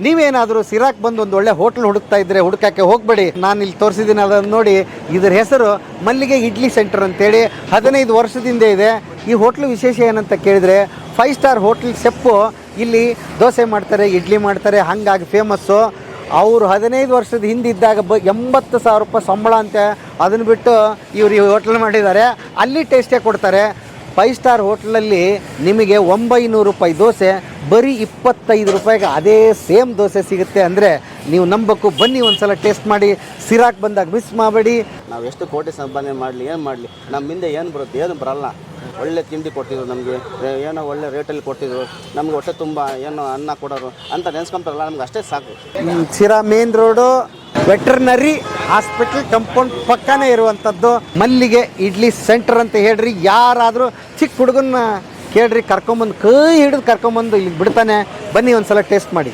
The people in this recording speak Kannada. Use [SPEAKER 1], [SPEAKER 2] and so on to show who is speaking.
[SPEAKER 1] ನೀವೇನಾದರೂ ಸಿರಾಕ್ ಬಂದು ಒಂದು ಒಳ್ಳೆ ಹೋಟ್ಲ್ ಹುಡುಕ್ತಾ ಇದ್ರೆ ಹುಡುಕಕ್ಕೆ ಹೋಗಬೇಡಿ. ನಾನು ಇಲ್ಲಿ ತೋರಿಸಿದ್ದೀನಿ ಅದನ್ನು ನೋಡಿ. ಇದರ ಹೆಸರು ಮಲ್ಲಿಗೆ ಇಡ್ಲಿ ಸೆಂಟರ್ ಅಂತೇಳಿ 15 ವರ್ಷದಿಂದ ಇದೆ. ಈ ಹೋಟ್ಲು ವಿಶೇಷ ಏನಂತ ಕೇಳಿದರೆ 5 ಸ್ಟಾರ್ ಹೋಟ್ಲ್ ಶೆಫು ಇಲ್ಲಿ ದೋಸೆ ಮಾಡ್ತಾರೆ, ಇಡ್ಲಿ ಮಾಡ್ತಾರೆ, ಹಾಗಾಗಿ ಫೇಮಸ್ಸು. ಅವರು 15 ವರ್ಷದ ಹಿಂದಿದ್ದಾಗ 80,000 ರೂಪಾಯಿ ಸಂಬಳ ಅಂತೆ. ಅದನ್ನು ಬಿಟ್ಟು ಇವರು ಈ ಹೋಟ್ಲ್ ಮಾಡಿದ್ದಾರೆ. ಅಲ್ಲಿ ಟೇಸ್ಟೇ ಕೊಡ್ತಾರೆ. 5 ಸ್ಟಾರ್ ಹೋಟ್ಲಲ್ಲಿ ನಿಮಗೆ 900 ರೂಪಾಯಿ ದೋಸೆ ಬರೀ 25 ರೂಪಾಯಿಗೆ ಅದೇ ಸೇಮ್ ದೋಸೆ ಸಿಗುತ್ತೆ ಅಂದರೆ ನೀವು ನಂಬಬೇಕು. ಬನ್ನಿ ಒಂದು ಸಲ ಟೇಸ್ಟ್ ಮಾಡಿ. ಸಿರಾಕ್ ಬಂದಾಗ ಮಿಸ್ ಮಾಡಬೇಡಿ.
[SPEAKER 2] ನಾವು ಎಷ್ಟು ಕೋಟಿ ಸಂಪಾದನೆ ಮಾಡಲಿ ಏನು ಮಾಡಲಿ ನಮ್ಮಿಂದ ಏನು ಬರುತ್ತೆ, ಏನು ಬರಲ್ಲ. ಒಳ್ಳೆ ತಿಂಡಿ ಕೊಡ್ತಿದ್ರು ನಮಗೆ, ಏನೋ ಒಳ್ಳೆ ರೇಟಲ್ಲಿ ಕೊಡ್ತಿದ್ರು ನಮ್ಗೆ. ಹೊಟ್ಟೆ ತುಂಬ ಏನೋ ಅನ್ನ ಕೊಡೋರು ಅಂತ ನೆನೆಸ್ಕೊಂತಾರಲ್ಲ, ನಮ್ಗೆ ಅಷ್ಟೇ ಸಾಕು.
[SPEAKER 1] Sira main road veterinary hospital compound ಪಕ್ಕನೇ ಇರುವಂಥದ್ದು ಮಲ್ಲಿಗೆ ಇಡ್ಲಿ ಸೆಂಟರ್ ಅಂತ ಹೇಳ್ರಿ. ಯಾರಾದರೂ ಚಿಕ್ಕ ಹುಡುಗನ್ನ ಕೇಳ್ರಿ, ಕರ್ಕೊಂಬಂದು ಕೈ ಹಿಡಿದು ಕರ್ಕೊಂಬಂದು ಇಲ್ಲಿ ಬಿಡ್ತಾನೆ. ಬನ್ನಿ ಒಂದು ಸಲ ಟೇಸ್ಟ್ ಮಾಡಿ.